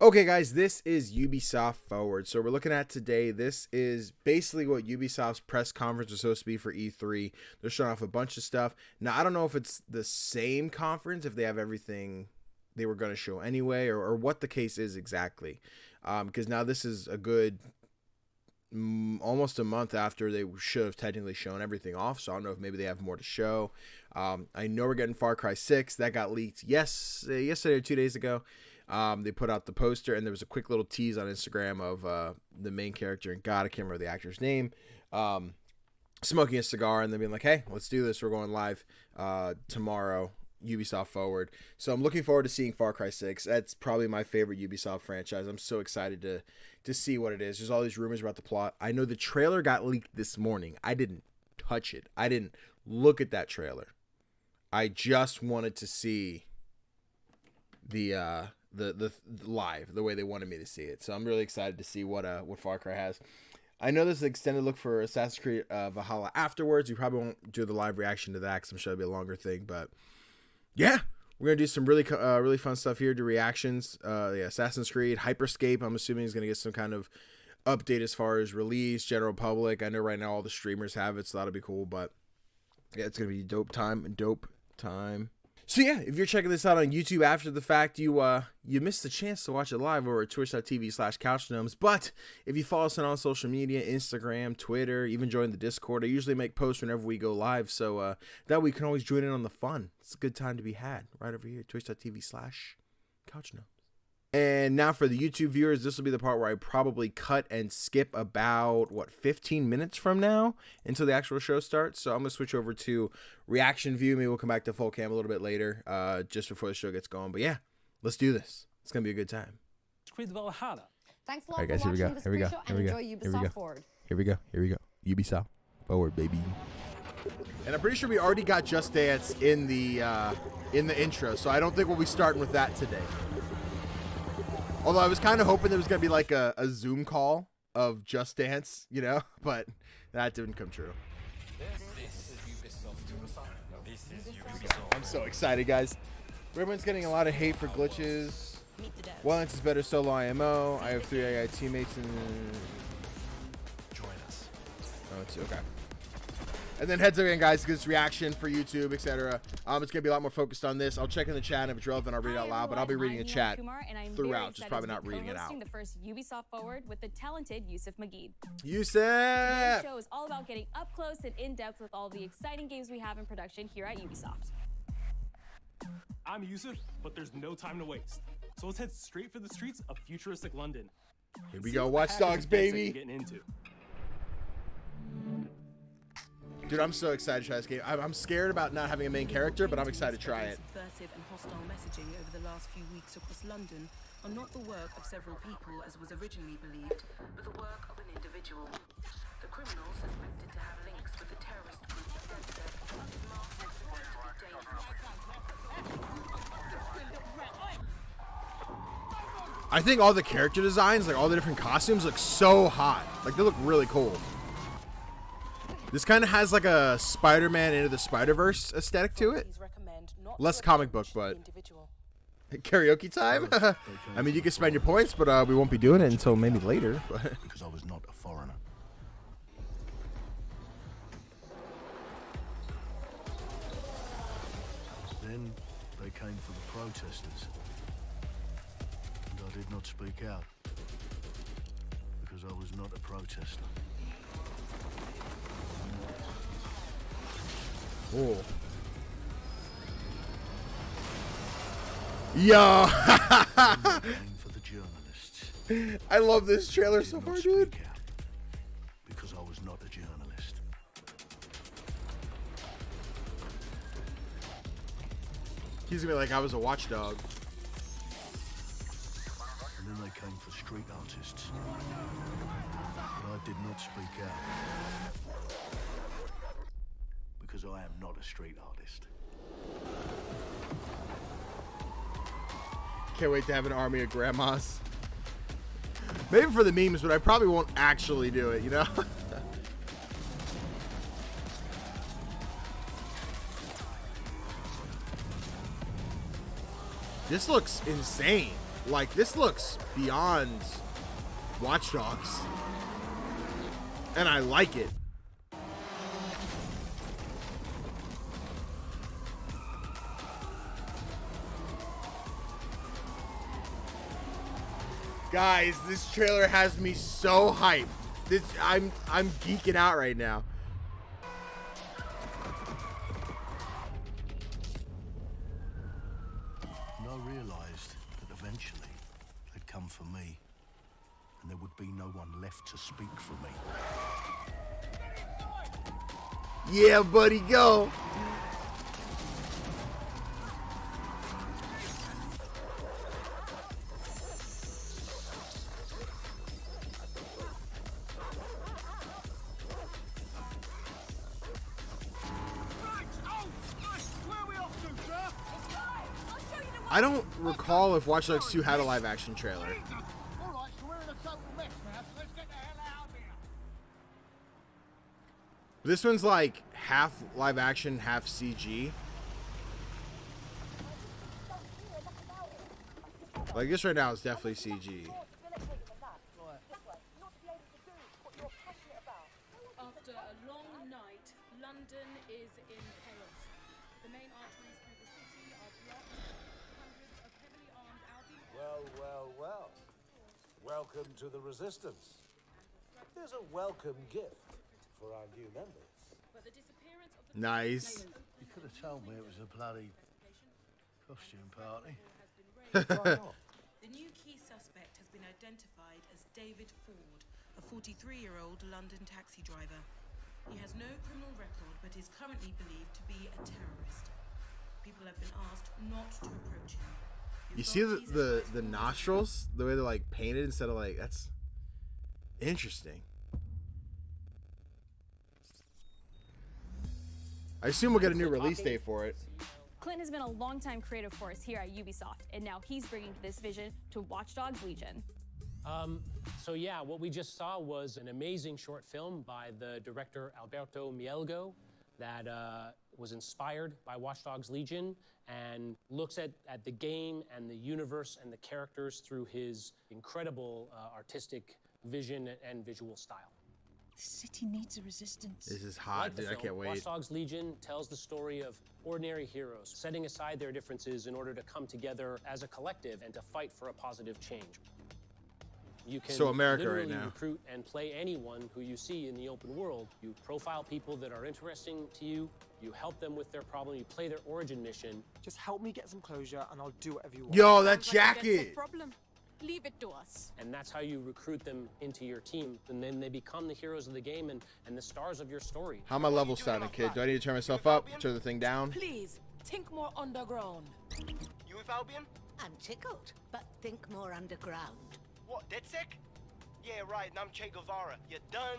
Okay, guys, this is Ubisoft Forward. So we're looking at today. This is basically what Ubisoft's press conference was supposed to be for E3. They're showing off a bunch of stuff. Now, I don't know if it's the same conference, if they have everything they were going to show anyway, or what the case is exactly. Because now this is a good almost a month after they should have technically shown everything off. So I don't know if maybe they have more to show. I know we're getting Far Cry 6. That got leaked yesterday or 2 days ago. They put out the poster, and there was a quick little tease on Instagram of the main character, and God, I can't remember the actor's name, smoking a cigar, and then being like, hey, let's do this. We're going live tomorrow, Ubisoft Forward. So I'm looking forward to seeing Far Cry 6. That's probably my favorite Ubisoft franchise. I'm so excited to see what it is. There's all these rumors about the plot. I know the trailer got leaked this morning. I didn't touch it. I didn't look at that trailer. I just wanted to see the live, the way they wanted me to see it. So I'm really excited to see what Far Cry has. I know there's an extended look for Assassin's Creed Valhalla afterwards. We probably won't do the live reaction to that because I'm sure it'll be a longer thing. But yeah, we're gonna do some really fun stuff here. Do reactions. Assassin's Creed Hyperscape. I'm assuming is gonna get some kind of update as far as release, general public. I know right now all the streamers have it, so that'll be cool. But yeah, it's gonna be dope time. So yeah, if you're checking this out on YouTube after the fact, you missed the chance to watch it live over at twitch.tv/couchgnomes. But if you follow us on social media, Instagram, Twitter, even join the Discord, I usually make posts whenever we go live, so that way you can always join in on the fun. It's a good time to be had right over here, twitch.tv/couchgnomes. And now for the YouTube viewers, this will be the part where I probably cut and skip about, 15 minutes from now until the actual show starts. So I'm going to switch over to reaction view. Maybe we'll come back to full cam a little bit later, just before the show gets going. But yeah, let's do this. It's going to be a good time. Creed Valhalla. Thanks a lot All right, guys, for here we watching go. this Here we go. pre-show Here we and go. enjoy Here we Ubisoft go. Forward. Here we go. Here we go. Ubisoft Forward, baby. And I'm pretty sure we already got Just Dance in the intro, so I don't think we'll be starting with that today. Although I was kind of hoping there was going to be like a Zoom call of Just Dance, but that didn't come true. I'm so excited, guys. Everyone's getting a lot of hate for glitches. Wildlands is better solo IMO. I have 3 AI teammates and... Join us. Oh, it's okay. And then heads up again, guys, this reaction for YouTube, etc. It's going to be a lot more focused on this. I'll check in the chat, and if it's relevant, I'll read it out loud, but I'll be reading the chat throughout, just probably not reading it out. The first Ubisoft Forward with the talented Yusuf Mageed. Yusuf! Today's show is all about getting up close and in depth with all the exciting games we have in production here at Ubisoft. I'm Yusuf, but there's no time to waste. So let's head straight for the streets of futuristic London. Here we go, Watch Dogs, baby! Getting into. Dude, I'm so excited to try this game. I'm scared about not having a main character, but I'm excited to try it. Subversive and hostile messaging over the last few weeks across London are not the work of several people, as was originally believed, but the work of an individual. The criminal suspected to have links with the terrorist group Delta is masked as to be dangerous. I think all the character designs, like all the different costumes, look so hot. Like, they look really cool. This kind of has like a Spider-Man Into the Spider-Verse aesthetic to it. Less comic book, but karaoke time. I mean, you can spend your points, but we won't be doing it until maybe later. Because I was not a foreigner. Then they came for the protesters, and I did not speak out because I was not a protester. Cool. Yo! For the journalists. I love this trailer so far, dude. Because I was not a journalist. He's gonna be like, I was a watchdog. And then they came for street artists. But I did not speak out. Because I am not a street artist. Can't wait to have an army of grandmas. Maybe for the memes, but I probably won't actually do it, This looks insane. Like, this looks beyond Watch Dogs. And I like it. Guys, this trailer has me so hyped. I'm geeking out right now. And I realised that eventually they'd come for me, and there would be no one left to speak for me. Yeah, buddy, go. I don't recall if Watch Dogs 2 had a live action trailer. This one's like half live action, half CG. Like this right now is definitely CG. After a long night, London is in chaos. The main arteries through the city are blocked. Hundreds of heavily armed Albion. Well. Welcome to the Resistance. Here's a welcome gift for our new members. But the disappearance of the Nice. You could have told me it was a bloody costume party. The new key suspect has been identified as David Ford, a 43-year-old London taxi driver. He has no criminal record, but is currently believed to be a terrorist. People have been asked not to approach him. You see the nostrils, the way they're like painted instead of like, that's interesting. I assume we'll get a new release date for it. Clint has been a longtime creative force here at Ubisoft, and now he's bringing this vision to Watch Dogs Legion. So yeah, what we just saw was an amazing short film by the director Alberto Mielgo that was inspired by Watch Dogs Legion and looks at the game and the universe and the characters through his incredible artistic vision and visual style. The city needs a resistance. This is hot, Like the dude. I film, can't wait. Watch Dogs Legion tells the story of ordinary heroes setting aside their differences in order to come together as a collective and to fight for a positive change. You can So America right literally now. recruit and play anyone who you see in the open world. You profile people that are interesting to you. You help them with their problem. You play their origin mission. Just help me get some closure and I'll do whatever you want. Yo, that Sounds like a jacket. gangster problem. Leave it to us. And that's how you recruit them into your team. And then they become the heroes of the game and the stars of your story. How my levels sounding, kid? Do I need to turn myself up? Turn the thing down? Please, think more underground. You with Albion? I'm tickled, but think more underground. What, dead sick? Yeah, right, and I'm Che Guevara. You done?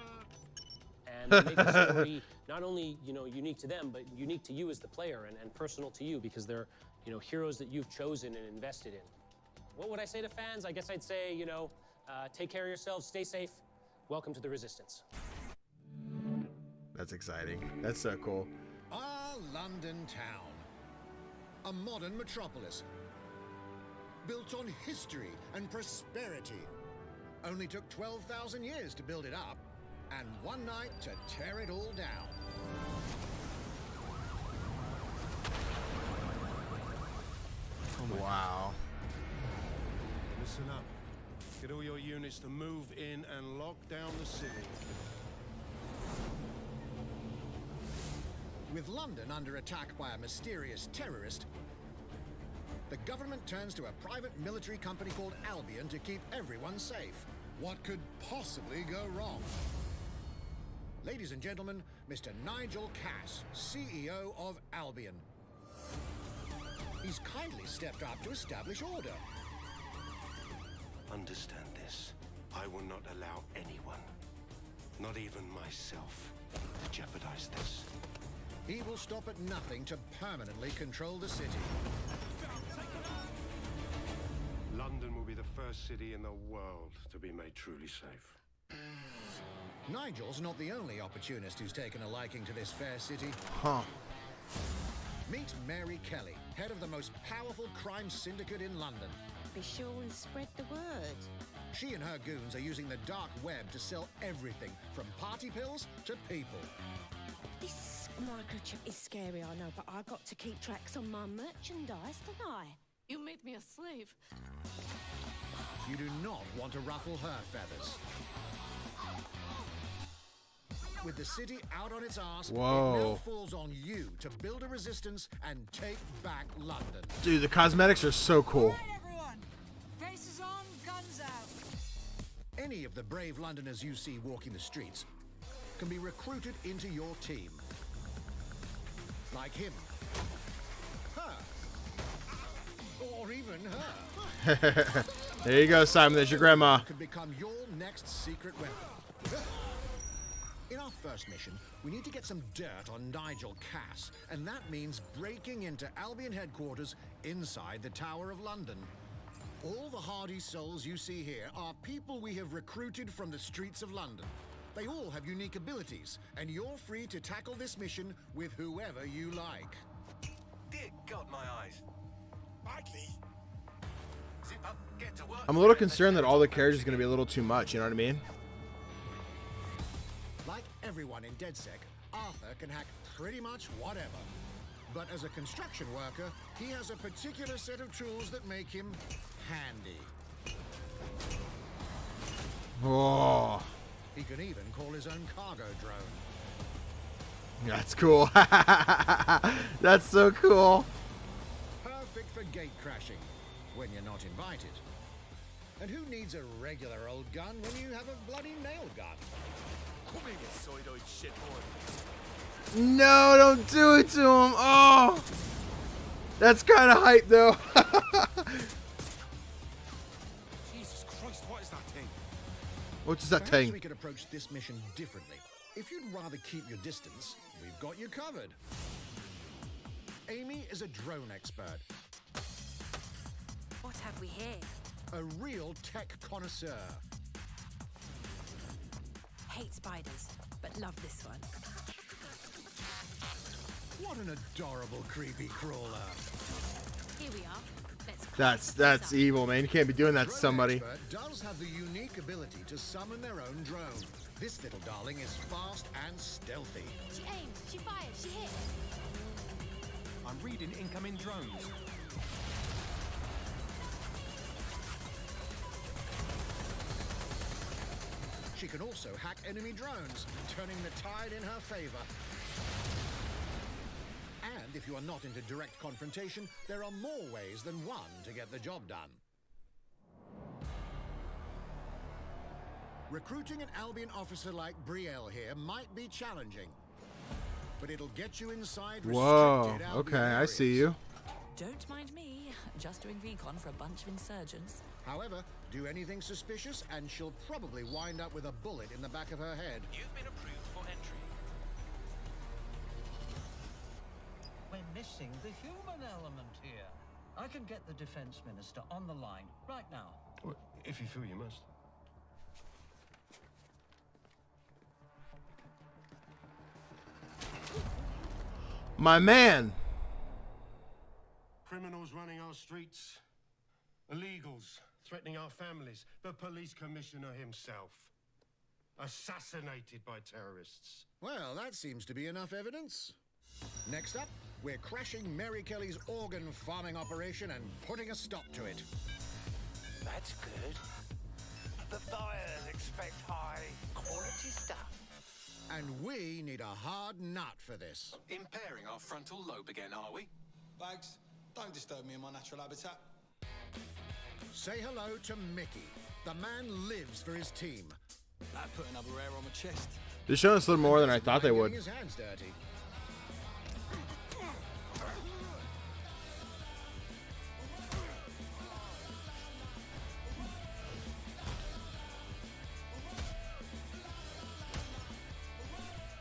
And they make the story not only, unique to them, but unique to you as the player and personal to you because they're, heroes that you've chosen and invested in. What would I say to fans? I guess I'd say, take care of yourselves, stay safe. Welcome to the Resistance. That's exciting. That's so cool. Our London town. A modern metropolis. Built on history and prosperity. Only took 12,000 years to build it up, and one night to tear it all down. Wow. Listen up. Get all your units to move in and lock down the city. With London under attack by a mysterious terrorist, the government turns to a private military company called Albion to keep everyone safe. What could possibly go wrong? Ladies and gentlemen, Mr. Nigel Cass, CEO of Albion. He's kindly stepped up to establish order. Understand this. I will not allow anyone, not even myself, to jeopardize this. He will stop at nothing to permanently control the city. London will be the first city in the world to be made truly safe. Nigel's not the only opportunist who's taken a liking to this fair city. Huh. Meet Mary Kelly, head of the most powerful crime syndicate in London. Be sure and spread the word. She and her goons are using the dark web to sell everything from party pills to people. This microchip is scary, I know, but I got to keep tracks on my merchandise, don't I? You made me a slave. You do not want to ruffle her feathers. With the city out on its arse, Whoa. it now falls on you to build a resistance and take back London. Dude, the cosmetics are so cool. Everyone, faces on, guns out. Any of the brave Londoners you see walking the streets can be recruited into your team. Like him. Her. Or even her. There you go, Simon. There's your grandma. Could become your next secret weapon. In our first mission, we need to get some dirt on Nigel Cass, and that means breaking into Albion headquarters inside the Tower of London. All the hardy souls you see here are people we have recruited from the streets of London. They all have unique abilities, and you're free to tackle this mission with whoever you like. Dear God, my eyes. Badly. Zip up, get to work. I'm a little concerned that all the characters are going to be a little too much, you know what I mean? Like everyone in DedSec, Arthur can hack pretty much whatever. But as a construction worker, he has a particular set of tools that make him handy. Oh, He can even call his own cargo drone. that's cool. That's so cool. Perfect for gate crashing, when you're not invited. And who needs a regular old gun when you have a bloody nail gun? Come here, you soidoid shitboy. No, don't do it to him. Oh, that's kind of hype, though. Jesus Christ, what is that thing? What does that Perhaps thing? we could approach this mission differently. If you'd rather keep your distance, we've got you covered. Amy is a drone expert, What have we here? a real tech connoisseur. Hate spiders, but love this one. What an adorable creepy crawler. Here we are. Let's That's evil, man. You can't be doing that to Drone somebody. expert does have the unique ability to summon their own drone. This little darling is fast and stealthy. She aims, she fires, she hits. I'm reading incoming drones. She can also hack enemy drones, turning the tide in her favor. And if you are not into direct confrontation, there are more ways than one to get the job done. Recruiting an Albion officer like Brielle here might be challenging, but it'll get you inside Whoa. restricted Albion Okay, I areas. see you. Don't mind me, just doing recon for a bunch of insurgents. However, do anything suspicious and she'll probably wind up with a bullet in the back of her head. You've been approved for entry. We're missing the human element here. I can get the defense minister on the line right now. Well, if you feel you must. My man. Criminals running our streets. Illegals threatening our families. The police commissioner himself. Assassinated by terrorists. Well, that seems to be enough evidence. Next up, we're crashing Mary Kelly's organ farming operation and putting a stop to it. That's good. The buyers expect high quality stuff. And we need a hard nut for this. Impairing our frontal lobe again, are we? Bags, don't disturb me in my natural habitat. Say hello to Mickey. The man lives for his team. That put another hair on my chest. They're showing us a little more than I thought they would. Getting his hands dirty.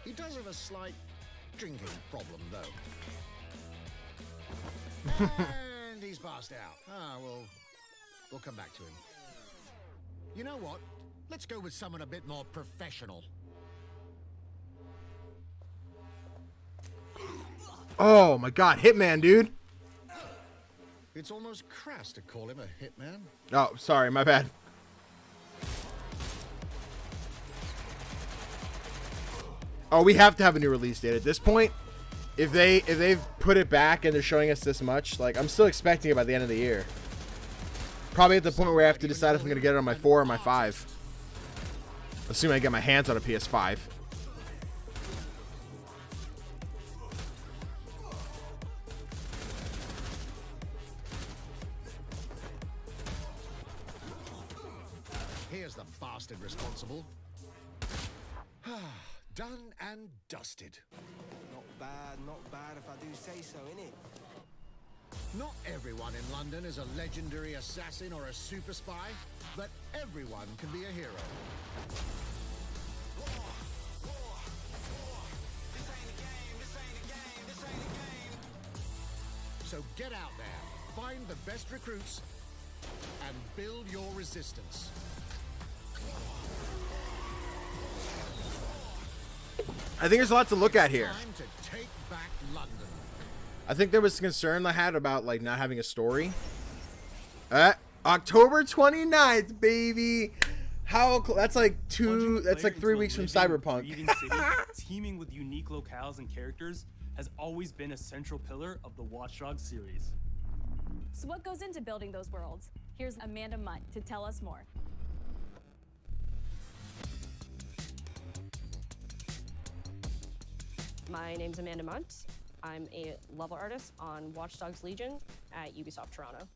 He does have a slight drinking problem, though. And he's passed out. We'll come back to him. You know what? Let's go with someone a bit more professional. Oh my god, Hitman, dude. It's almost crass to call him a hitman. Oh, sorry, my bad. Oh, we have to have a new release date at this point. If they've put it back and they're showing us this much, like, I'm still expecting it by the end of the year. Probably at the point where I have to decide if I'm gonna get it on my 4 or my 5. Assuming I get my hands on a PS5. Here's the bastard responsible. Done and dusted. Not bad if I do say so, innit? Not everyone in London is a legendary assassin or a super spy, but everyone can be a hero. So get out there, find the best recruits, and build your resistance. I think there's a lot to look at here. Time to take back London. I think there was concern I had about like not having a story. October 29th, baby. That's like 3 weeks from Cyberpunk. Teaming with unique locales and characters has always been a central pillar of the Watch Dogs series. So what goes into building those worlds? Here's Amanda Munt to tell us more. My name's Amanda Munt. I'm a level artist on Watch Dogs Legion at Ubisoft Toronto.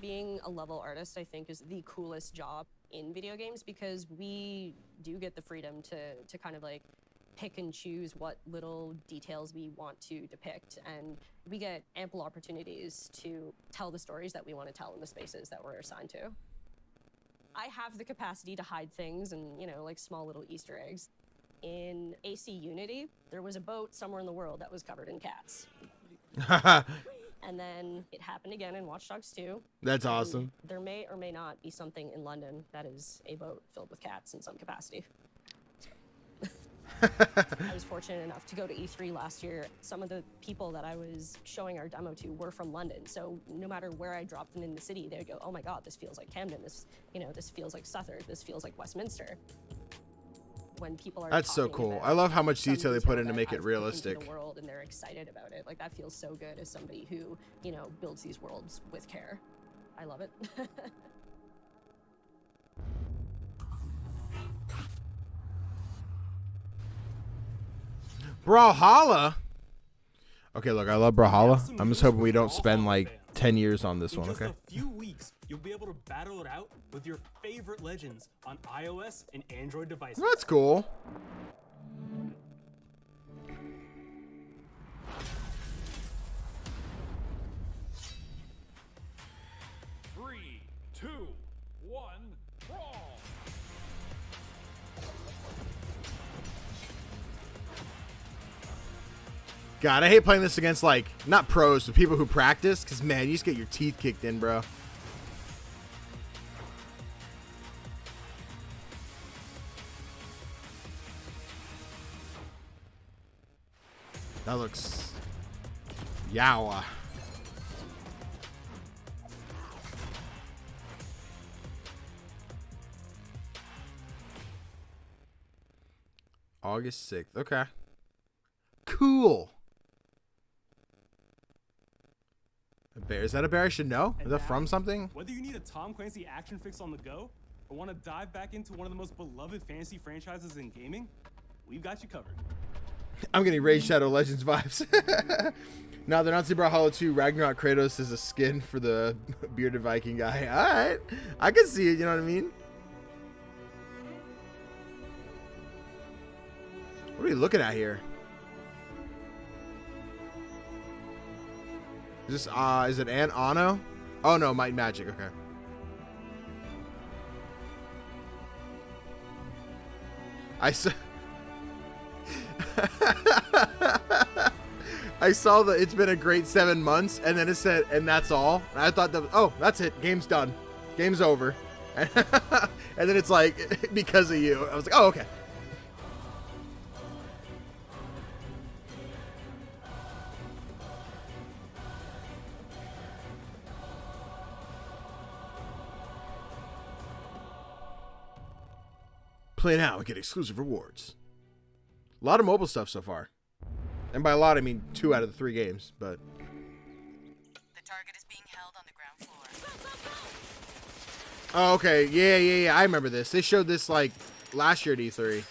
Being a level artist, I think, is the coolest job in video games because we do get the freedom to kind of like pick and choose what little details we want to depict, and we get ample opportunities to tell the stories that we want to tell in the spaces that we're assigned to. I have the capacity to hide things and, you know, like small little Easter eggs. In AC Unity, there was a boat somewhere in the world that was covered in cats. And then it happened again in Watch Dogs 2. That's awesome. There may or may not be something in London that is a boat filled with cats in some capacity. I was fortunate enough to go to E3 last year. Some of the people that I was showing our demo to were from London, so no matter where I dropped them in the city, they'd go, "Oh my God, this feels like Camden. This feels like Southwark. This feels like Westminster." When people are That's so cool. I love how much detail they put in to make it realistic. The world, and they're excited about it. Like, that feels so good as somebody who, you know, builds these worlds with care. I love it. Brawlhalla. Okay, look, I love Brawlhalla. I'm just hoping we don't spend like 10 years on this one. Okay. In just a few weeks, you'll be able to battle it out with your favorite legends on iOS and Android devices. That's cool. Three, two, one, brawl. God, I hate playing this against, like, not pros, but people who practice, because, man, you just get your teeth kicked in, bro. That looks... Yow. August 6th. Okay. Cool. A bear. Is that a bear I should know? Is that from something? Whether you need a Tom Clancy action fix on the go, or want to dive back into one of the most beloved fantasy franchises in gaming, we've got you covered. I'm getting Raid Shadow Legends vibes. Now, they're not saying Brawlhalla 2 Ragnarok Kratos is a skin for the bearded Viking guy. Alright. I can see it, you know what I mean? What are we looking at here? Is this, is it Anno? Oh no, Might and Magic, okay. I saw... I saw that it's been a great 7 months, and then it said, and that's all. And I thought that, oh, that's it. Game's done. Game's over. And then it's like, because of you. I was like, oh, okay. Play now and get exclusive rewards. A lot of mobile stuff so far. And by a lot, I mean 2 out of the 3 games, but... The target is being held on the ground floor. Oh, okay. Yeah. I remember this. They showed this, like, last year at E3.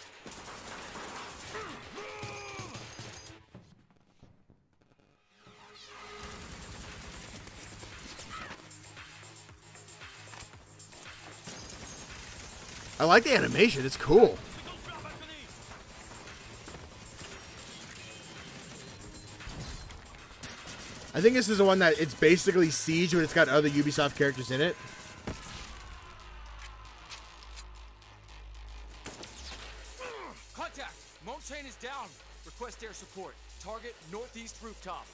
I like the animation. It's cool. I think this is the one that it's basically Siege, but it's got other Ubisoft characters in it. Contact! Montaigne is down. Request air support. Target northeast rooftop.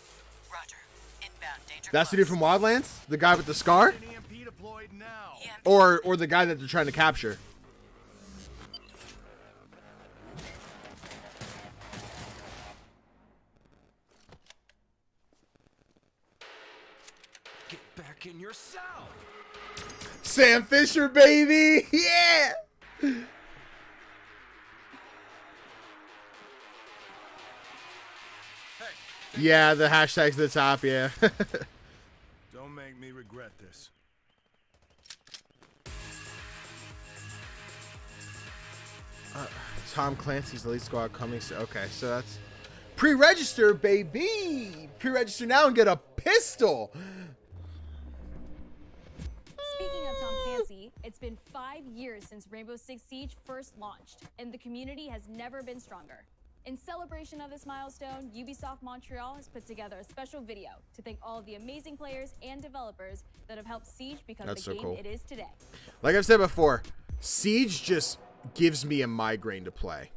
Roger. Inbound danger. That's the dude from Wildlands? The guy with the scar? Or the guy that they're trying to capture? Get back in your cell! Sam Fisher, baby! Yeah! Yeah, the hashtag's at the top, yeah. Don't make me regret this. Tom Clancy's Elite Squad coming soon. Okay, so that's... Pre-register, baby! Pre-register now and get a pistol! Speaking of Tom Clancy, it's been 5 years since Rainbow Six Siege first launched, and the community has never been stronger. In celebration of this milestone, Ubisoft Montreal has put together a special video to thank all of the amazing players and developers that have helped Siege become the game it is today. Like I've said before, Siege just gives me a migraine to play.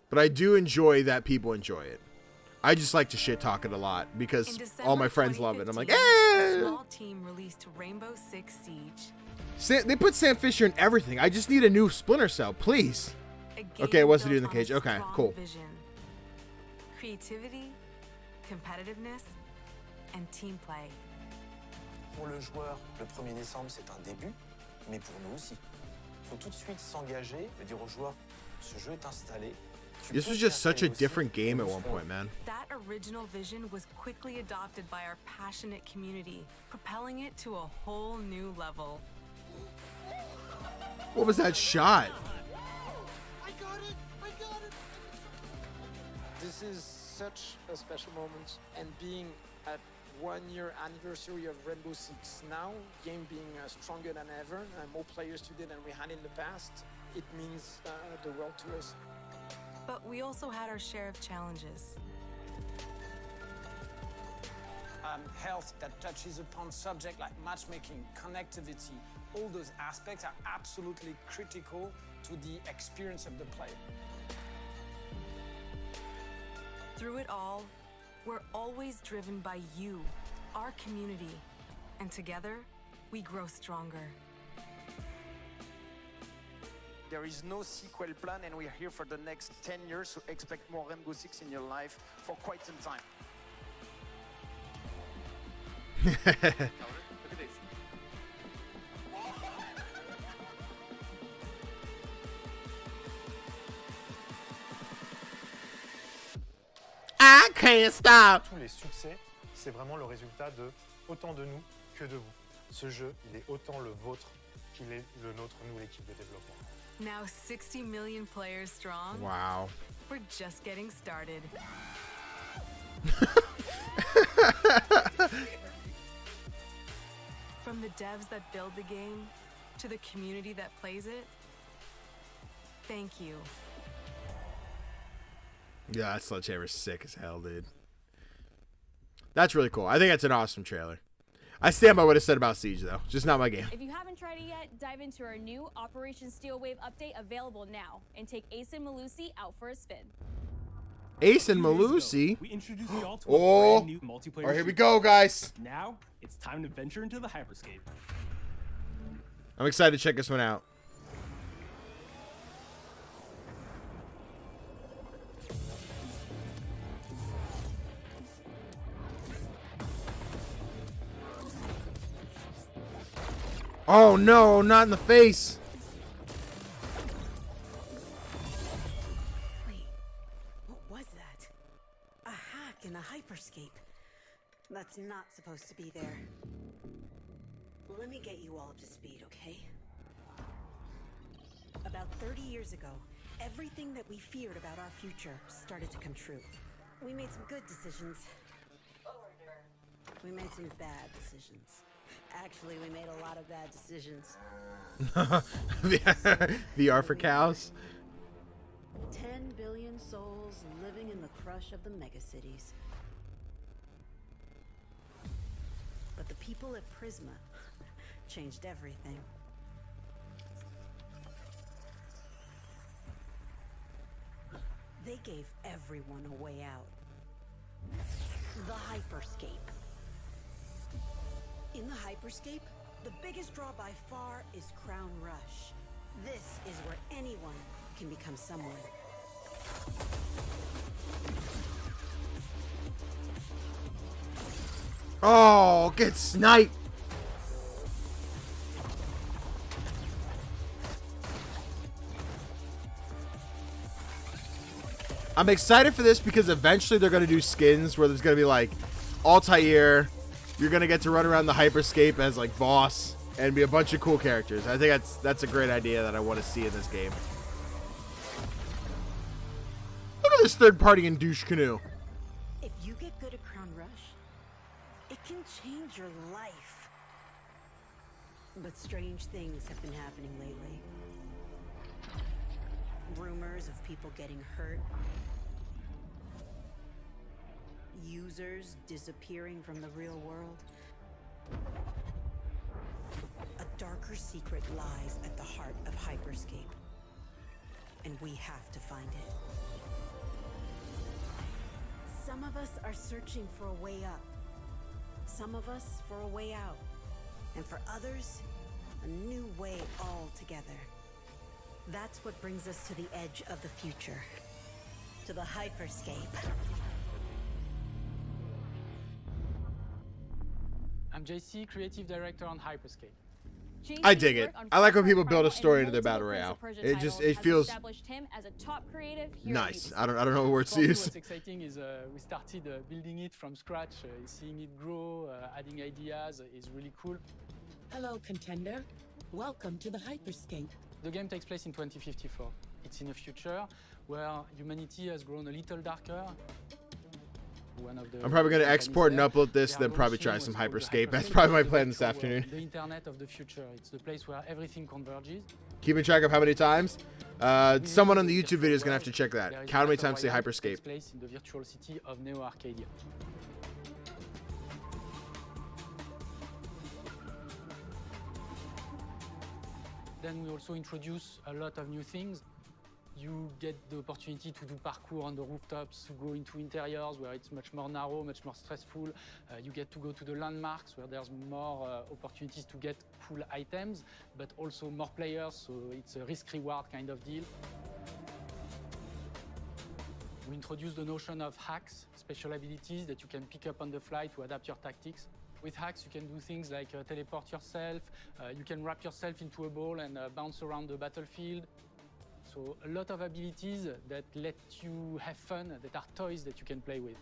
But I do enjoy that people enjoy it. I just like to shit talk it a lot because all my friends love it. I'm like, a small team released Rainbow Six Siege. They put Sam Fisher in everything. I just need a new Splinter Cell, please. Okay, what's the dude in the cage? Okay, cool. Vision, creativity, competitiveness, and team play. Pour le joueur, le 1er décembre, c'est un début, mais pour nous aussi. Il faut tout de suite s'engager et dire aux joueurs, ce jeu est installé. This was just such a different game at one point, man. That original vision was quickly adopted by our passionate community, propelling it to a whole new level. What was that shot? I got it! This is such a special moment, and being at 1 year anniversary of Rainbow Six now, game being stronger than ever, and more players today than we had in the past, it means the world to us. But we also had our share of challenges. Health that touches upon subjects like matchmaking, connectivity, all those aspects are absolutely critical to the experience of the player. Through it all, we're always driven by you, our community, and together, we grow stronger. There is no sequel plan, and we're here for the next 10 years, so expect more Rainbow Six in your life for quite some time. Look at this. I can't stop. Tous les succès, c'est vraiment le résultat de autant de nous que de vous. Ce jeu, il est autant le vôtre qu'il est le nôtre, nous, l'équipe de développement. Now 60 million players strong. Wow. We're just getting started. From the devs that build the game to the community that plays it, thank you. Yeah, that Sledgehammer's sick as hell, dude. That's really cool. I think that's an awesome trailer. I stand by what I said about Siege, though. Just not my game. If you haven't tried it yet, dive into our new Operation Steel Wave update available now and take Ace and Malusi out for a spin. Ace and Malusi? We introduced you all to a brand new multiplayer. All right, here we go, guys. Now, it's time to venture into the hyperscape. I'm excited to check this one out. Oh no, not in the face. in a hyperscape. That's not supposed to be there. Let me get you all up to speed, okay? About 30 years ago, everything that we feared about our future started to come true. We made some good decisions. We made some bad decisions. Actually, we made a lot of bad decisions. VR for cows. 10 billion souls living in the crush of the megacities. But the people at Prisma changed everything. They gave everyone a way out. The hyperscape. In the hyperscape, the biggest draw by far is Crown Rush. This is where anyone can become someone. Oh, get sniped. I'm excited for this because eventually they're going to do skins where there's going to be like Altair. You're going to get to run around the hyperscape as like Voss and be a bunch of cool characters. I think that's a great idea that I want to see in this game. Look at this third party in douche canoe. If you get good at Crown Rush, it can change your life. But strange things have been happening lately. Rumors of people getting hurt. Users disappearing from the real world. A darker secret lies at the heart of Hyperscape. And we have to find it. Some of us are searching for a way up. Some of us for a way out. And for others, a new way altogether. That's what brings us to the edge of the future. To the Hyperscape. I'm JC, Creative Director on Hyperscape. I dig it. I like when people build a story into their battle royale. It feels nice. I don't know what words to use. What's exciting is we started building it from scratch. Seeing it grow, adding ideas is really cool. Hello, contender. Welcome to the Hyperscape. The game takes place in 2054. It's in a future where humanity has grown a little darker. I'm probably going to export and upload this, then probably try some Hyperscape. That's probably my plan this afternoon. The internet of the future. It's the place where everything converges. Keeping track of how many times? Someone on the YouTube video is going to have to check that. Count how many times say Hyperscape. Place in the virtual city of Neo Arcadia. Then we also introduce a lot of new things. You get the opportunity to do parkour on the rooftops, to go into interiors where it's much more narrow, much more stressful. You get to go to the landmarks where there's more opportunities to get cool items, but also more players, so it's a risk-reward kind of deal. We introduce the notion of hacks, special abilities that you can pick up on the fly to adapt your tactics. With hacks, you can do things like teleport yourself, you can wrap yourself into a ball and bounce around the battlefield. So a lot of abilities that let you have fun, that are toys that you can play with.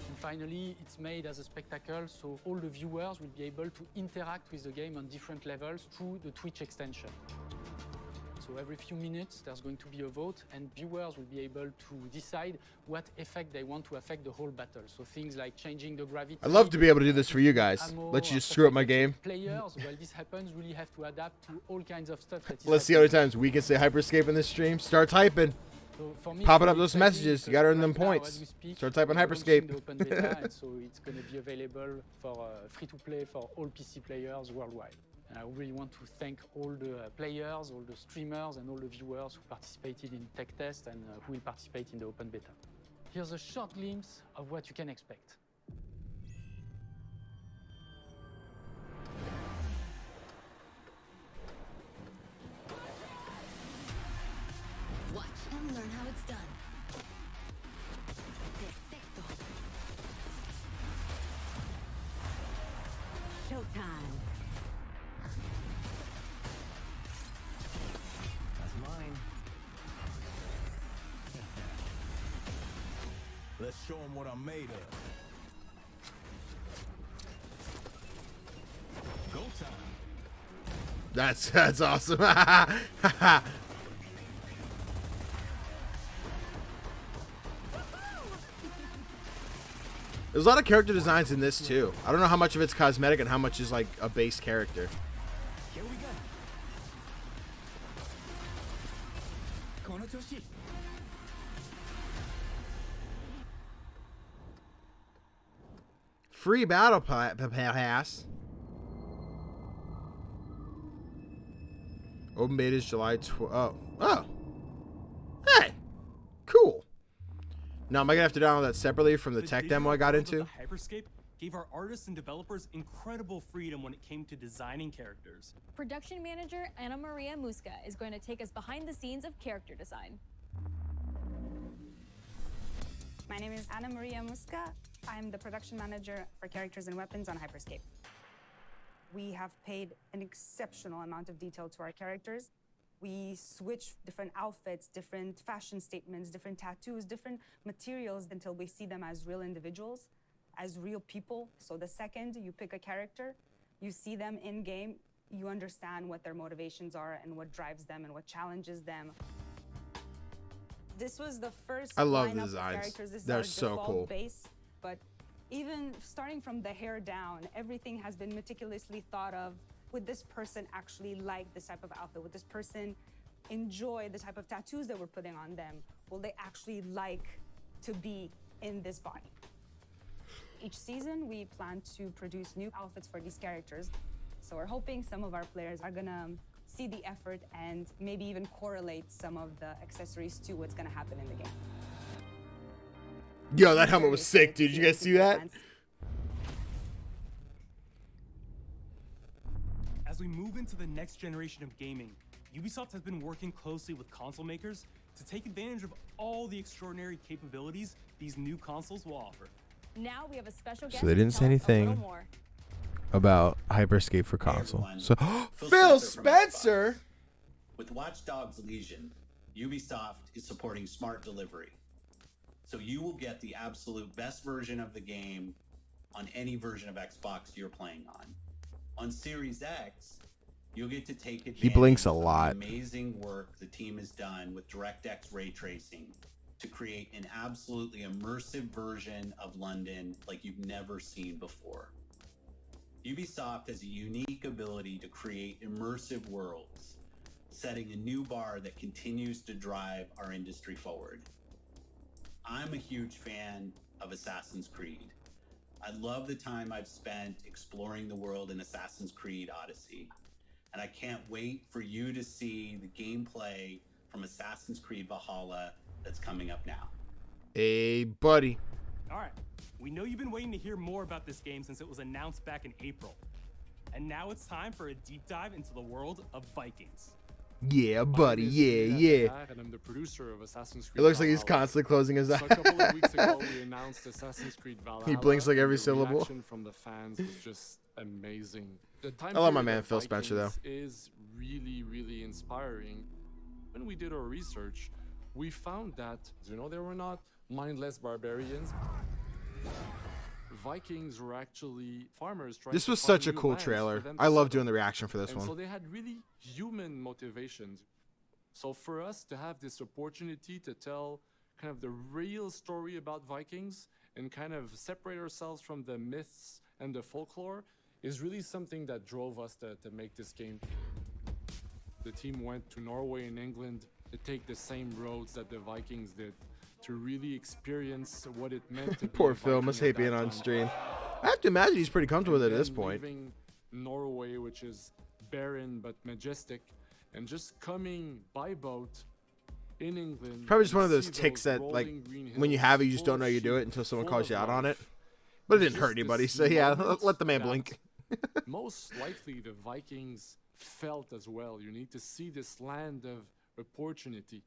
And finally, it's made as a spectacle, so all the viewers will be able to interact with the game on different levels through the Twitch extension. So every few minutes, there's going to be a vote, and viewers will be able to decide what effect they want to affect the whole battle. So things like changing the gravity. I'd love to be able to do this for you guys. Let you just screw up my game. Players, while this happens, really have to adapt to all kinds of stuff. Let's see how many times we can say Hyperscape in this stream. Start typing. So Popping up those messages. You gotta earn them points. Start typing Hyperscape. Open beta, and so it's going to be available for free-to-play for all PC players worldwide. And I really want to thank all the players, all the streamers, and all the viewers who participated in tech test and who will participate in the open beta. Here's a short glimpse of what you can expect. Watch and learn how it's done. Perfecto. Showtime. That's mine. Let's show them what I'm made of. Go time. That's awesome. There's a lot of character designs in this too. I don't know how much of it's cosmetic and how much is like a base character. Here we go. Free battle pass. Open beta is July 12th. Oh. Hey. Cool. Now, am I going to have to download that separately from the tech demo I got into? Hyperscape gave our artists and developers incredible freedom when it came to designing characters. Production manager Anna Maria Muska is going to take us behind the scenes of character design. My name is Anna Maria Muska. I'm the production manager for characters and weapons on Hyperscape. We have paid an exceptional amount of detail to our characters. We switch different outfits, different fashion statements, different tattoos, different materials until we see them as real individuals, as real people. So the second you pick a character, you see them in game, you understand what their motivations are and what drives them and what challenges them. This was the first I love the lineup of designs. characters. This is They're our so default cool. base, but even starting from the hair down, everything has been meticulously thought of. Would this person actually like this type of outfit? Would this person enjoy the type of tattoos that we're putting on them? Will they actually like to be in this body? Each season, we plan to produce new outfits for these characters. So we're hoping some of our players are gonna see the effort and maybe even correlate some of the accessories to what's gonna happen in the game. Yo, that helmet was sick, dude. Did you guys see that? As we move into the next generation of gaming, Ubisoft has been working closely with console makers to take advantage of all the extraordinary capabilities these new consoles will offer. Now we have a special guest. So they didn't say anything about Hyperscape for console. So Phil Spencer. With Watch Dogs Legion, Ubisoft is supporting smart delivery. So you will get the absolute best version of the game on any version of Xbox you're playing on. On Series X, you'll get to take advantage He blinks a of the lot. amazing work the team has done with DirectX ray tracing to create an absolutely immersive version of London like you've never seen before. Ubisoft has a unique ability to create immersive worlds, setting a new bar that continues to drive our industry forward. I'm a huge fan of Assassin's Creed. I love the time I've spent exploring the world in Assassin's Creed Odyssey, and I can't wait for you to see the gameplay from Assassin's Creed Valhalla that's coming up now. Hey, buddy. All right, we know you've been waiting to hear more about this game since it was announced back in April. And now it's time for a deep dive into the world of Vikings. Yeah, buddy. Yeah. And I'm the producer of Assassin's Creed. It looks like he's Valhalla. constantly closing his eyes. So a couple of weeks ago, we announced Assassin's Creed Valhalla. He blinks like every and the syllable. reaction from the fans was just amazing. The time I love my period man of Phil Spencer, though. Vikings is really, really inspiring. When we did our research, we found that, they were not mindless barbarians. Vikings were actually farmers trying This to was find such a new cool lands for trailer. them to I love settle. doing the reaction for this And one. so they had really human motivations. So for us to have this opportunity to tell kind of the real story about Vikings and kind of separate ourselves from the myths and the folklore is really something that drove us to make this game. The team went to Norway and England to take the same roads that the Vikings did to really experience what it meant to be Poor a Phil Viking must at hate that being on time. stream. I have to imagine he's pretty comfortable with it at this Then point. leaving Norway, which is barren but majestic, and just coming by boat in England. Probably just and one of those see ticks that, like, rolling green when you hills have it, you just full don't know of you do it sheep, until someone full calls you of out on life. it. But it It's didn't hurt just anybody, this so yeah, moment let the man that blink. most likely the Vikings felt as well. You need to see this land of opportunity.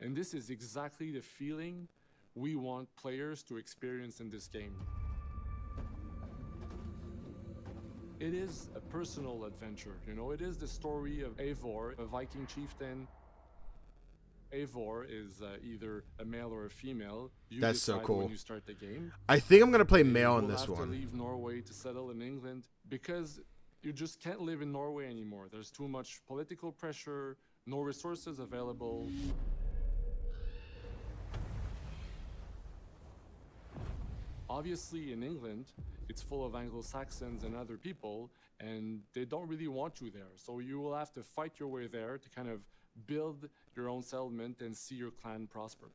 And this is exactly the feeling we want players to experience in this game. It is a personal adventure, it is the story of Eivor, a Viking chieftain. Eivor is either a male or a female. You That's so decide cool. when you start the game. I think I'm gonna play You male in will this have one. to leave Norway to settle in England because you just can't live in Norway anymore. There's too much political pressure, no resources available. Obviously, in England, it's full of Anglo-Saxons and other people, and they don't really want you there. So you will have to fight your way there to kind of build your own settlement and see your clan prosper.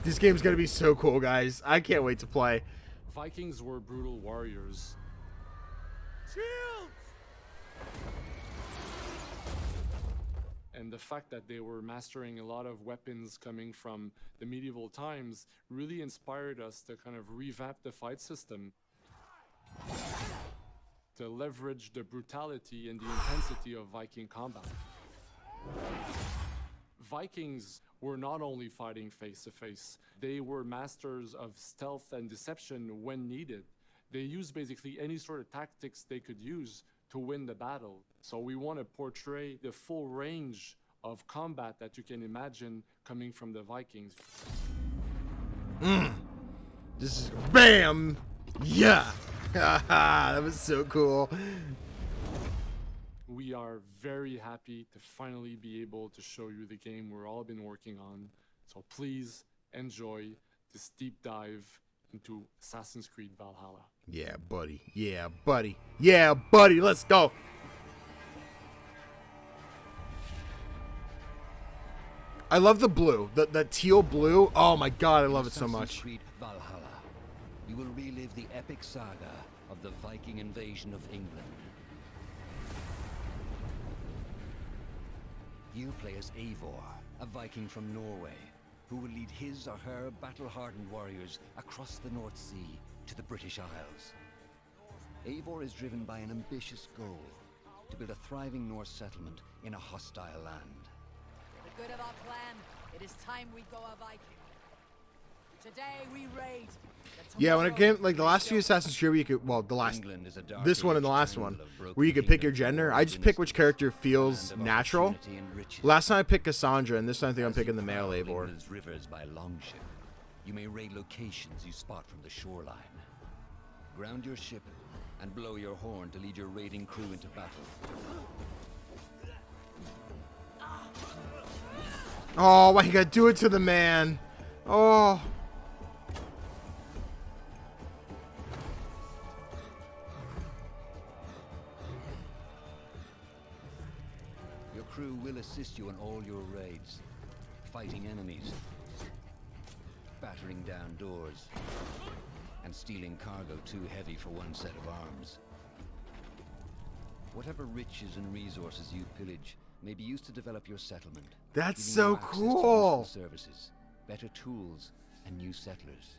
This game's gonna be so cool, guys. I can't wait to play. Vikings were brutal warriors. Shields! And the fact that they were mastering a lot of weapons coming from the medieval times really inspired us to kind of revamp the fight system, to leverage the brutality and the intensity of Viking combat. Vikings were not only fighting face to face, they were masters of stealth and deception when needed. They used basically any sort of tactics they could use to win the battle. So we want to portray the full range of combat that you can imagine coming from the Vikings. This is bam! Yeah! That was so cool. We are very happy to finally be able to show you the game we've all been working on. So please enjoy this deep dive into Assassin's Creed Valhalla. Yeah, buddy. Yeah, buddy. Yeah, buddy. Let's go. I love the blue. The teal blue. Oh my god, I love it so much. Assassin's Creed Valhalla. You will relive the epic saga of the Viking invasion of England. You play as Eivor, a Viking from Norway, who will lead his or her battle-hardened warriors across the North Sea to the British Isles. Eivor is driven by an ambitious goal, to build a thriving Norse settlement in a hostile land. For the good of our clan, it is time we go a Viking. Today we raid. Yeah, when it came, like the last few Assassin's Creed, where you could, well, this one and the last one, where you could pick your gender. I just pick which character feels natural. Last time I picked Cassandra, and this time I think I'm picking the male Eivor. Rivers by longship. You may raid locations you spot from the shoreline. Ground your ship and blow your horn to lead your raiding crew into battle. Oh, why you gotta do it to the man? Oh. Your crew will assist you in all your raids, fighting enemies, battering down doors, and stealing cargo too heavy for one set of arms. Whatever riches and resources you pillage may be used to develop your settlement. That's giving so you access to cool. useful services, better tools, and new settlers.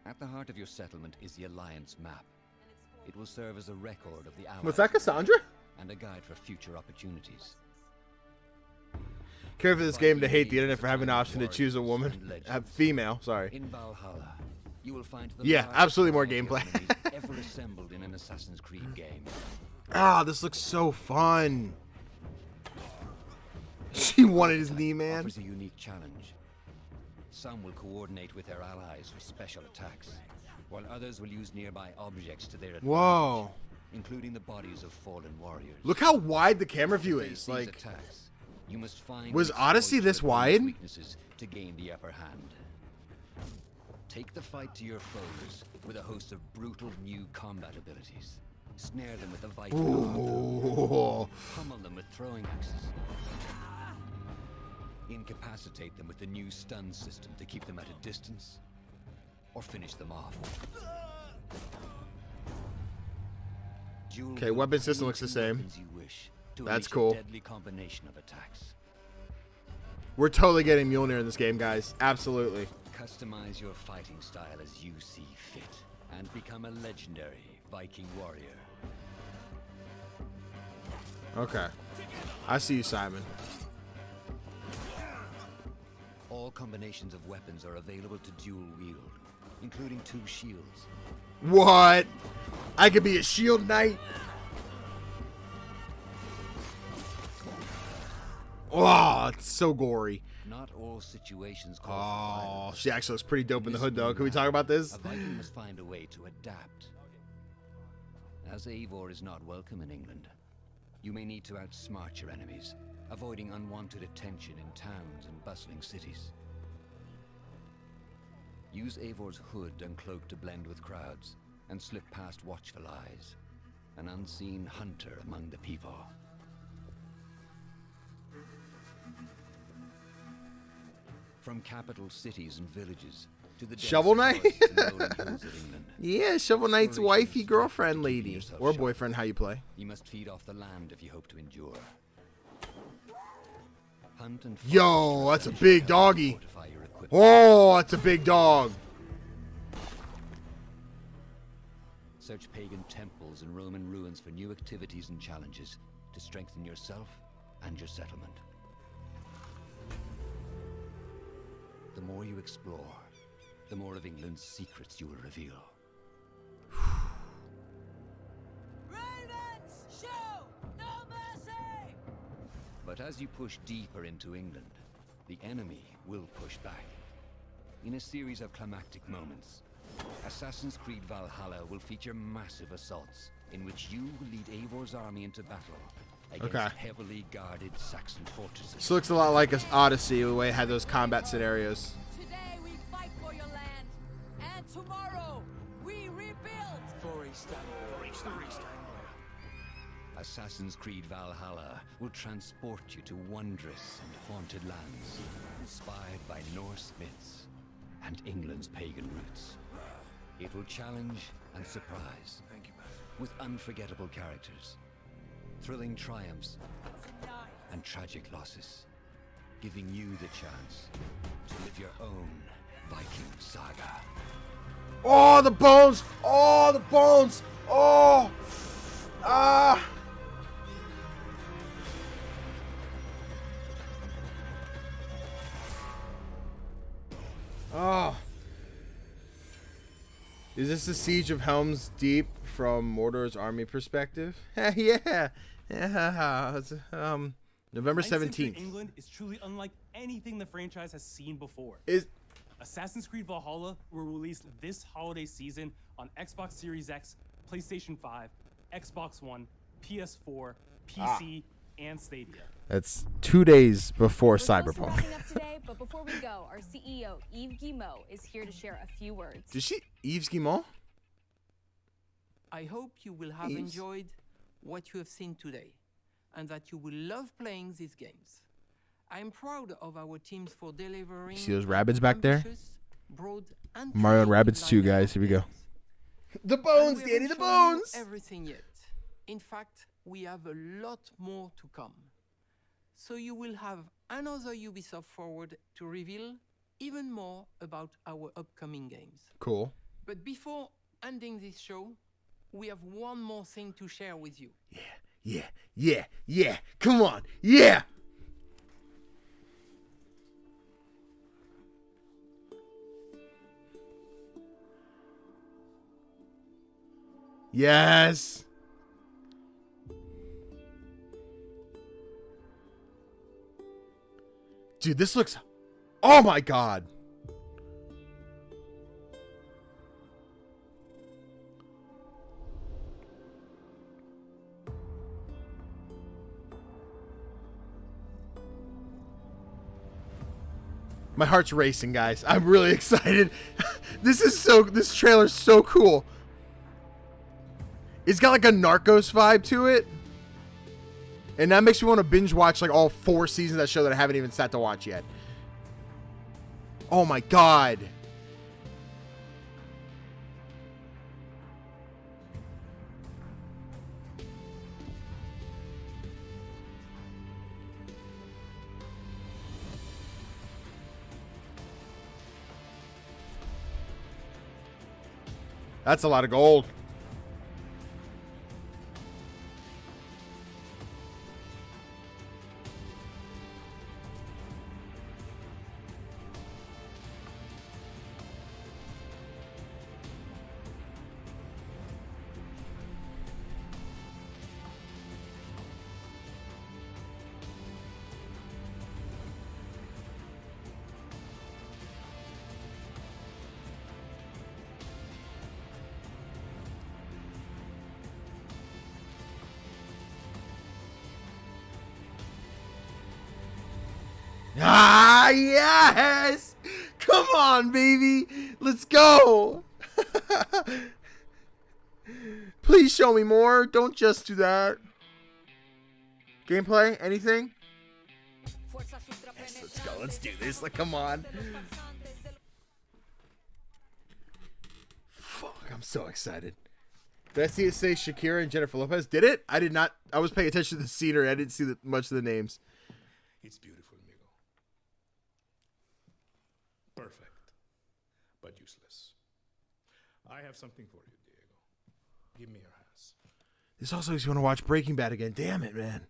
At the heart of your settlement is the Alliance map. It will serve as a record of the Allies. Was that Cassandra? And a guide for future opportunities. Care for this game to hate the internet for having an option to choose a woman, female. Sorry. In Valhalla, you will find the Yeah, largest absolutely more army of gameplay. enemies ever assembled in an Assassin's Creed game. Ah, this looks so fun. She wanted his knee, man. Offers a unique challenge. Some will coordinate with their allies for special attacks, while others will use nearby objects to their advantage, Whoa. including the bodies of fallen warriors. Look how wide the camera view To face is. these Like, attacks, you must find was and Odyssey exploit this your opponent's wide? weaknesses to gain the upper hand. Take the fight to your foes with a host of brutal new combat abilities. Snare them with a Viking Ooh. pummel them with throwing axes. Incapacitate them with the new stun system to keep them at a distance, or finish them off. Okay, weapon system looks the same. That's cool. Deadly combination of attacks. We're totally getting Mjolnir in this game, guys. Absolutely. Customize your fighting style as you see fit, and become a legendary Viking warrior. Okay. I see you, Simon. All combinations of weapons are available to dual wield, including 2 shields. What? I could be a shield knight. Oh, it's so gory. Not all situations call Oh, for violence. she actually looks pretty dope in the hood, though. Can we talk about this? A Viking must find a way to adapt. As Eivor is not welcome in England, you may need to outsmart your enemies, avoiding unwanted attention in towns and bustling cities. Use Eivor's hood and cloak to blend with crowds, and slip past watchful eyes, an unseen hunter among the people. From capital cities and villages to the Shovel dense Knight? forests and rolling hills of England. Yeah, Shovel Knight's wifey girlfriend lady. Or boyfriend, how you play. You must feed off the land if you hope to endure. Hunt and Yo, that's a big doggy. Oh, that's a big dog. Search pagan temples and Roman ruins for new activities and challenges to strengthen yourself and your settlement. The more you explore, the more of England's secrets you will reveal. Ravens, shoot! No mercy! But as you push deeper into England, the enemy will push back. In a series of climactic moments, Assassin's Creed Valhalla will feature massive assaults in which you will lead Eivor's army into battle against heavily guarded Saxon fortresses. This looks a lot like Odyssey, the way it had those combat scenarios. Today we fight for your land, and tomorrow we rebuild. For Istanbul. Assassin's Creed Valhalla will transport you to wondrous and haunted lands, inspired by Norse myths and England's pagan roots. It will challenge and surprise, with unforgettable characters, thrilling triumphs, and tragic losses, giving you the chance to live your own Viking saga. Oh, the bones! Oh, the bones! Oh! Ah! Oh. Is this the Siege of Helm's Deep from Mordor's army perspective? Yeah. Yeah. It's, November 17th. England is truly unlike anything the franchise has seen before. Assassin's Creed Valhalla will release this holiday season on Xbox Series X, PlayStation 5, Xbox One, PS4, PC, and Stadia. That's 2 days before We're close to Cyberpunk. wrapping up today, but before we go, our CEO, Yves Guillemot, is here to share a few words. Did she Yves Guillemot? I hope you will have Yves? enjoyed what you have seen today, and that you will love playing these games. I am proud of our teams for delivering. See those rabbits back there? ambitious, broad, and Mario and creative Rabbids 2, lineup guys. of Here we go. games. The And bones, we Danny, haven't the shown you bones! everything yet. In fact, we have a lot more to come. So you will have another Ubisoft Forward to reveal even more about our upcoming games. Cool. But before ending this show, we have one more thing to share with you. Yeah. Come on. Yeah. Yes. Dude, this looks... Oh my god. My heart's racing, guys. I'm really excited. This trailer's so cool. It's got like a Narcos vibe to it. And that makes me want to binge watch like all 4 seasons of that show that I haven't even sat to watch yet. Oh my god. That's a lot of gold. Yes! Come on, baby. Let's go. Please show me more. Don't just do that. Gameplay? Anything? Yes, let's go. Let's do this. Like, come on. Fuck, I'm so excited. Did I see it say Shakira and Jennifer Lopez? Did it? I did not. I was paying attention to the scenery. I didn't see much of the names. It's beautiful, amigo. Perfect, but useless. I have something for you, Diego. Give me your hands. This also makes me want to watch Breaking Bad again. Damn it, man.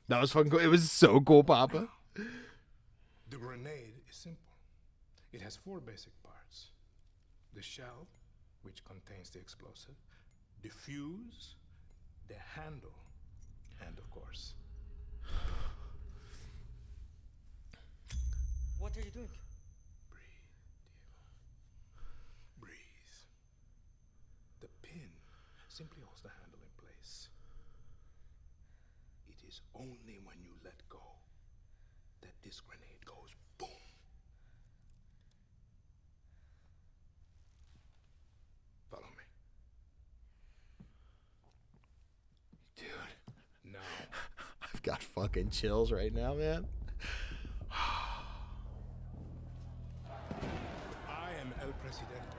That was fucking cool. It was so cool, Papa. The grenade is simple. It has 4 basic parts. The shell, which contains the explosive, the fuse, the handle, and of course... What are you doing? Breathe. The pin simply holds the handle in place. It is only when you let go that this grenade goes boom. Follow me. Dude. Now. I've got fucking chills right now, man. I am El Presidente,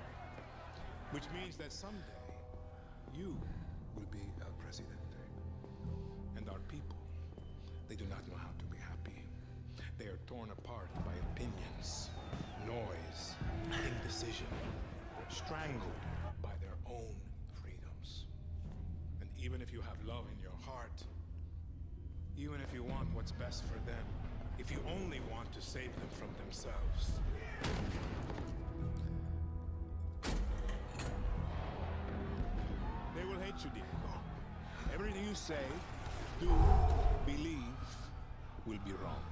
which means that someday you will be El Presidente. And our people, they do not know how to be happy. They are torn apart by opinions, noise, indecision, strangled by their own freedoms. And even if you have love in your heart, even if you want what's best for them, if you only want to save them from themselves, they will hate you, Diego. Everything you say, do, believe, will be wrong.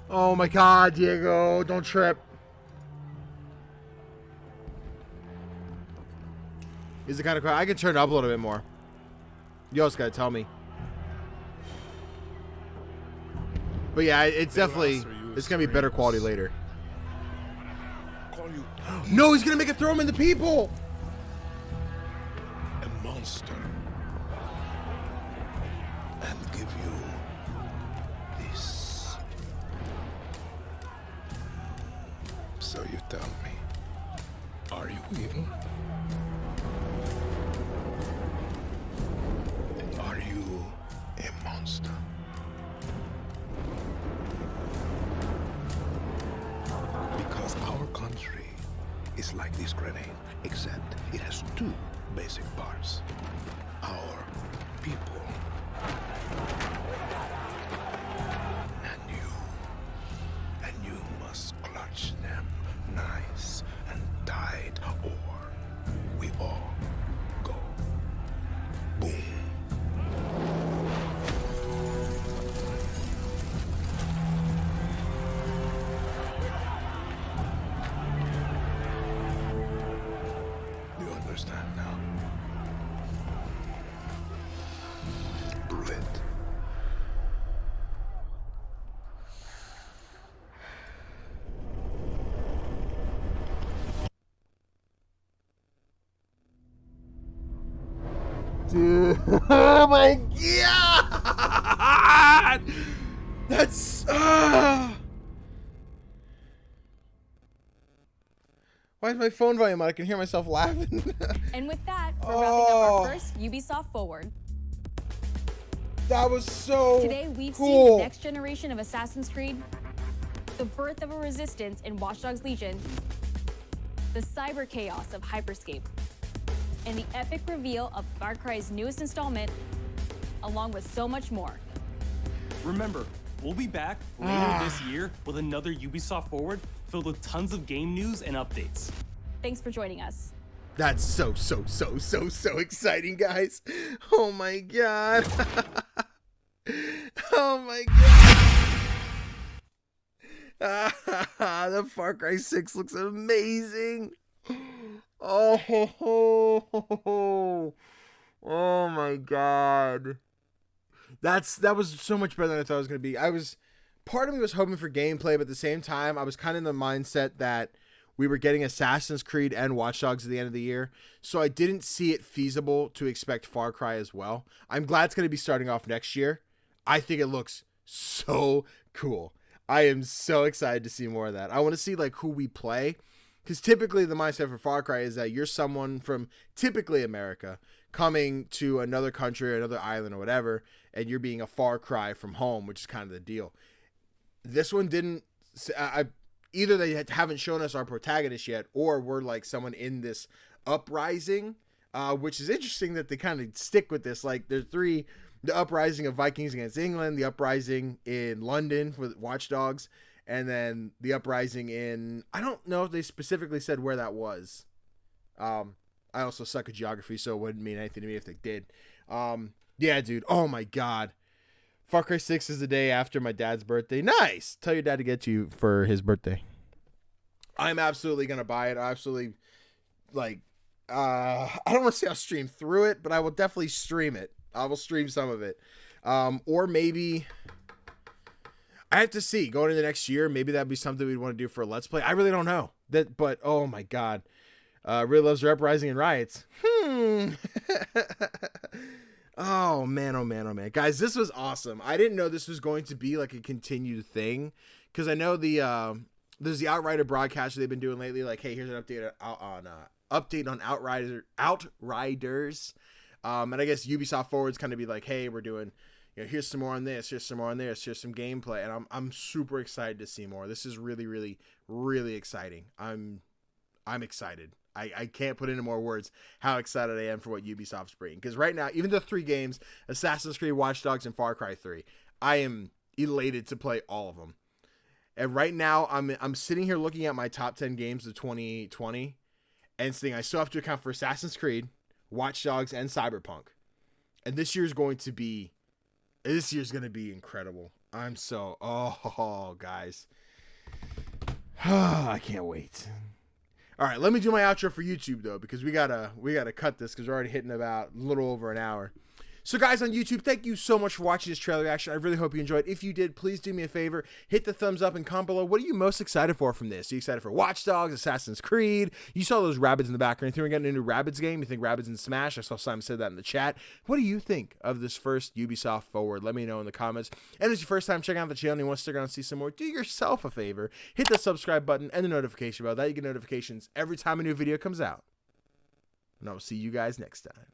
Oh my God, Diego. Don't trip. Is it kind of quiet? I can turn it up a little bit more. You also gotta tell me. But yeah, it's definitely, it's gonna be better quality later. No, he's gonna make it throw him in the people. A monster. And give you this. So you tell me, are you evil? Are you a monster? Because our country is like this grenade, except it has 2 basic parts. Our people. And you must clutch them nice and tight, or we all go boom. You understand now? Prove it. Dude, oh my God! That's why is my phone volume on? I can hear myself laughing. And with that, we're wrapping up our first Ubisoft Forward. That was so Today we've cool. seen the next generation of Assassin's Creed, the birth of a resistance in Watch Dogs Legion, the cyber chaos of Hyperscape, and the epic reveal of Far Cry's newest installment, along with so much more. Remember, we'll be back later this year with another Ubisoft Forward filled with tons of game news and updates. Thanks for joining us. That's so exciting, guys. Oh my God. Oh my God. The Far Cry 6 looks amazing. Oh my God. That was so much better than I thought it was going to be. Part of me was hoping for gameplay, but at the same time, I was kind of in the mindset that we were getting Assassin's Creed and Watch Dogs at the end of the year, so I didn't see it feasible to expect Far Cry as well. I'm glad it's going to be starting off next year. I think it looks so cool. I am so excited to see more of that. I want to see like who we play, because typically the mindset for Far Cry is that you're someone from typically America coming to another country or another island or whatever, and you're being a far cry from home, which is kind of the deal. This one didn't. Either they haven't shown us our protagonist yet, or we're like someone in this uprising, which is interesting that they kind of stick with this. Like there's three: the uprising of Vikings against England, the uprising in London with Watch Dogs, and then the uprising in, I don't know if they specifically said where that was. I also suck at geography, so it wouldn't mean anything to me if they did. Yeah, dude. Oh my God. Far Cry 6 is the day after my dad's birthday. Nice. Tell your dad to get you for his birthday. I'm absolutely going to buy it. I absolutely, like, I don't want to say I'll stream through it, but I will definitely stream it. I will stream some of it. Or maybe, I have to see, going into next year, maybe that'd be something we'd want to do for a Let's Play. I really don't know. But, oh my God. Really loves their uprising and riots. Oh man, oh man, oh man. Guys, this was awesome. I didn't know this was going to be like a continued thing, because I know there's the Outrider broadcast they've been doing lately, like, hey, here's an update on Outriders. And I guess Ubisoft Forward's kind of be like, hey, we're doing, you know, here's some more on this, here's some more on this, here's some gameplay, and I'm super excited to see more. This is really, really, really exciting. I'm excited. I can't put into more words how excited I am for what Ubisoft's bringing. Because right now, even the 3 games, Assassin's Creed, Watch Dogs, and Far Cry 3, I am elated to play all of them. And right now, I'm sitting here looking at my top 10 games of 2020 and saying I still have to account for Assassin's Creed, Watch Dogs, and Cyberpunk. And this year's going to be incredible. I'm so, guys. I can't wait. All right, let me do my outro for YouTube though, because we gotta cut this because we're already hitting about a little over an hour. So guys on YouTube, thank you so much for watching this trailer reaction. I really hope you enjoyed. If you did, please do me a favor, hit the thumbs up and comment below. What are you most excited for from this? Are you excited for Watch Dogs, Assassin's Creed? You saw those rabbits in the background. You think we're getting a new Rabbids game? You think Rabbids in Smash? I saw Simon said that in the chat. What do you think of this first Ubisoft Forward? Let me know in the comments. And if it's your first time checking out the channel and you want to stick around and see some more, do yourself a favor. Hit the subscribe button and the notification bell. That you get notifications every time a new video comes out. And I will see you guys next time.